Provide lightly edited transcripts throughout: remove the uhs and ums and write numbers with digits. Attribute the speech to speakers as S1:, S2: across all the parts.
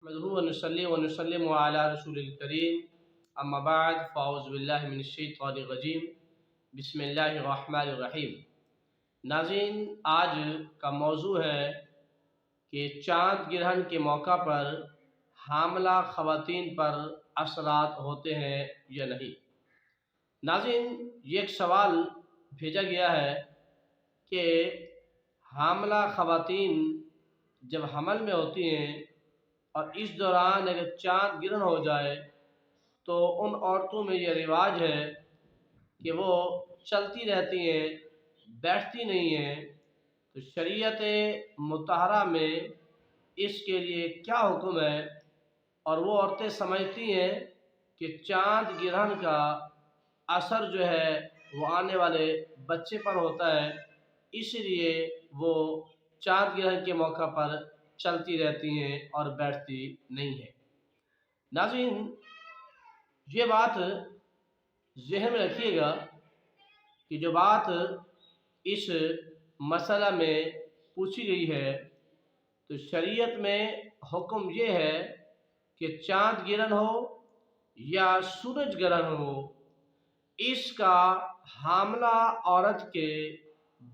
S1: نحمده ونصلي ونسلم على رسول الكريم اما بعد فاعوذ باللہ من الشیطان الرجیم بسم اللہ الرحمن الرحیم۔ ناظرین، آج کا موضوع ہے کہ چاند گرہن کے موقع پر حاملہ خواتین پر اثرات ہوتے ہیں یا نہیں۔ ناظرین، یہ ایک سوال بھیجا گیا ہے کہ حاملہ خواتین جب حمل میں ہوتی ہیں اور اس دوران اگر چاند گرہن ہو جائے تو ان عورتوں میں یہ رواج ہے کہ وہ چلتی رہتی ہیں، بیٹھتی نہیں ہیں۔ تو شریعت مطہرہ میں اس کے لیے کیا حکم ہے؟ اور وہ عورتیں سمجھتی ہیں کہ چاند گرہن کا اثر جو ہے وہ آنے والے بچے پر ہوتا ہے، اس لیے وہ چاند گرہن کے موقع پر چلتی رہتی ہیں اور بیٹھتی نہیں ہیں۔ ناظرین، یہ بات ذہن میں رکھیے گا کہ جو بات اس مسئلہ میں پوچھی گئی ہے تو شریعت میں حکم یہ ہے کہ چاند گرہن ہو یا سورج گرہن ہو، اس کا حاملہ عورت کے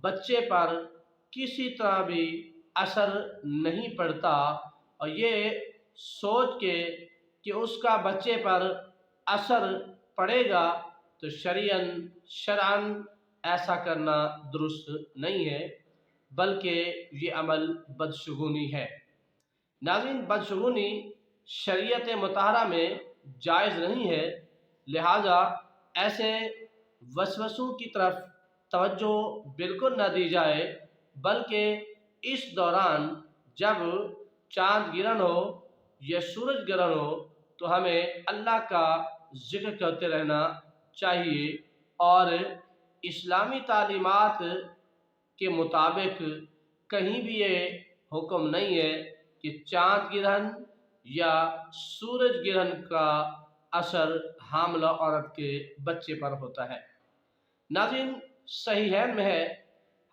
S1: بچے پر کسی طرح بھی اثر نہیں پڑتا، اور یہ سوچ کے کہ اس کا بچے پر اثر پڑے گا تو شرعاً ایسا کرنا درست نہیں ہے، بلکہ یہ عمل بدشگونی ہے۔ ناظرین، بدشگونی شریعت مطہرہ میں جائز نہیں ہے، لہٰذا ایسے وسوسوں کی طرف توجہ بالکل نہ دی جائے، بلکہ اس دوران جب چاند گرہن ہو یا سورج گرہن ہو تو ہمیں اللہ کا ذکر کرتے رہنا چاہیے، اور اسلامی تعلیمات کے مطابق کہیں بھی یہ حکم نہیں ہے کہ چاند گرہن یا سورج گرہن کا اثر حاملہ عورت کے بچے پر ہوتا ہے۔ ناظرین، صحیحین میں ہے،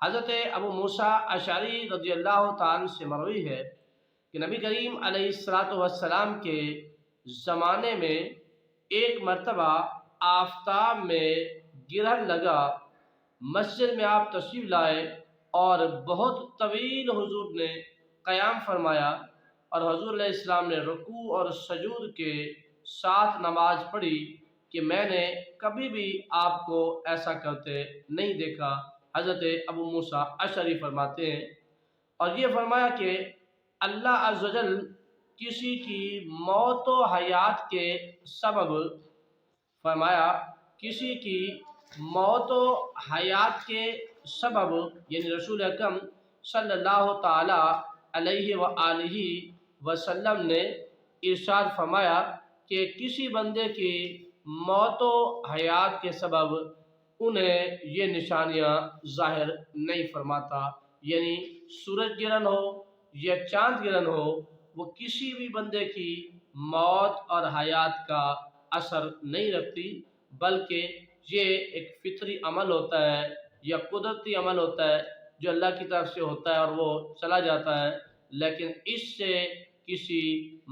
S1: حضرت ابو موسیٰ اشعری رضی اللہ تعالیٰ سے مروی ہے کہ نبی کریم علیہ السلام کے زمانے میں ایک مرتبہ آفتاب میں گرہن لگا، مسجد میں آپ تشریف لائے اور بہت طویل حضور نے قیام فرمایا، اور حضور علیہ السلام نے رکوع اور سجود کے ساتھ نماز پڑھی کہ میں نے کبھی بھی آپ کو ایسا کرتے نہیں دیکھا۔ حضرت ابو موسیٰ اشعری فرماتے ہیں، اور یہ فرمایا کہ اللہ عز و جل کسی کی موت و حیات کے سبب، فرمایا کسی کی موت و حیات کے سبب، یعنی رسول اکرم صلی اللہ تعالی علیہ وآلہ وسلم نے ارشاد فرمایا کہ کسی بندے کی موت و حیات کے سبب انہیں یہ نشانیاں ظاہر نہیں فرماتا، یعنی سورج گرہن ہو یا چاند گرہن ہو، وہ کسی بھی بندے کی موت اور حیات کا اثر نہیں رکھتی، بلکہ یہ ایک فطری عمل ہوتا ہے یا قدرتی عمل ہوتا ہے جو اللہ کی طرف سے ہوتا ہے اور وہ چلا جاتا ہے، لیکن اس سے کسی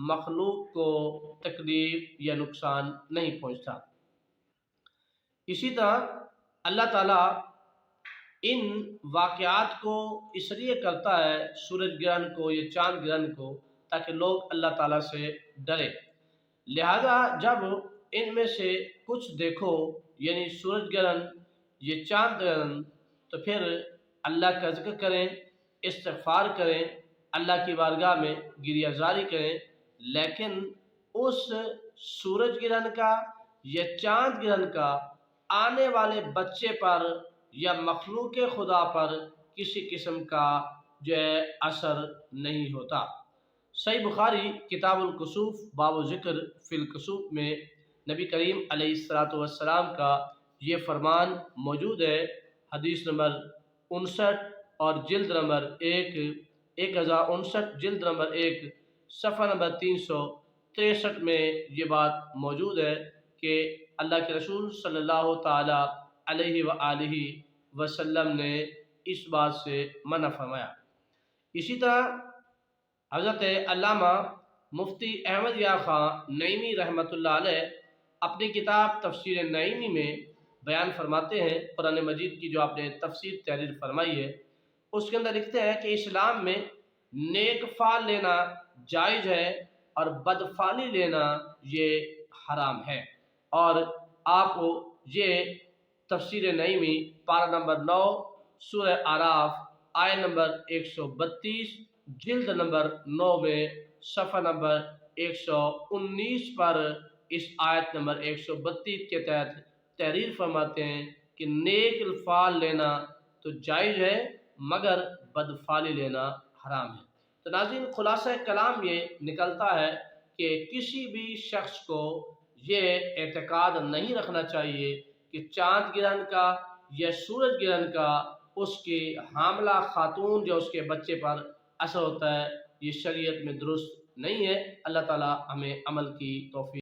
S1: مخلوق کو تکلیف یا نقصان نہیں پہنچتا۔ اسی طرح اللہ تعالیٰ ان واقعات کو اس لیے کرتا ہے، سورج گرہن کو یا چاند گرہن کو، تاکہ لوگ اللہ تعالیٰ سے ڈرے۔ لہذا جب ان میں سے کچھ دیکھو، یعنی سورج گرہن یا چاند گرہن، تو پھر اللہ کا ذکر کریں، استغفار کریں، اللہ کی بارگاہ میں گریہ زاری کریں، لیکن اس سورج گرہن کا یا چاند گرہن کا آنے والے بچے پر یا مخلوق خدا پر کسی قسم کا جو ہے اثر نہیں ہوتا۔ صحیح بخاری کتاب الکسوف باب ذکر فی الکسوف میں نبی کریم علیہ السلام کا یہ فرمان موجود ہے، حدیث نمبر 59 اور جلد نمبر 1059، جلد نمبر 1 صفحہ نمبر 363 میں یہ بات موجود ہے کہ اللہ کے رسول صلی اللہ تعالی علیہ وآلہ وسلم نے اس بات سے منع فرمایا۔ اسی طرح حضرت علامہ مفتی احمد یا خان نعیمی رحمۃ اللہ علیہ اپنی کتاب تفسیر نعیمی میں بیان فرماتے ہیں، قرآن مجید کی جو آپ نے تفسیر تحریر فرمائی ہے اس کے اندر لکھتے ہیں کہ اسلام میں نیک فعل لینا جائز ہے اور بدفعلی لینا یہ حرام ہے۔ اور آپ کو یہ تفسیر نعیمی پارہ نمبر 9 سورہ اعراف آیہ نمبر 132 جلد نمبر 9 میں صفحہ نمبر 119 پر اس آیت نمبر 132 کے تحت تحریر فرماتے ہیں کہ نیک الفعل لینا تو جائز ہے مگر بدفعلی لینا حرام ہے۔ تو ناظرین، خلاصہ کلام یہ نکلتا ہے کہ کسی بھی شخص کو یہ اعتقاد نہیں رکھنا چاہیے کہ چاند گرہن کا یا سورج گرہن کا اس کی حاملہ خاتون جو اس کے بچے پر اثر ہوتا ہے، یہ شریعت میں درست نہیں ہے۔ اللہ تعالی ہمیں عمل کی توفیق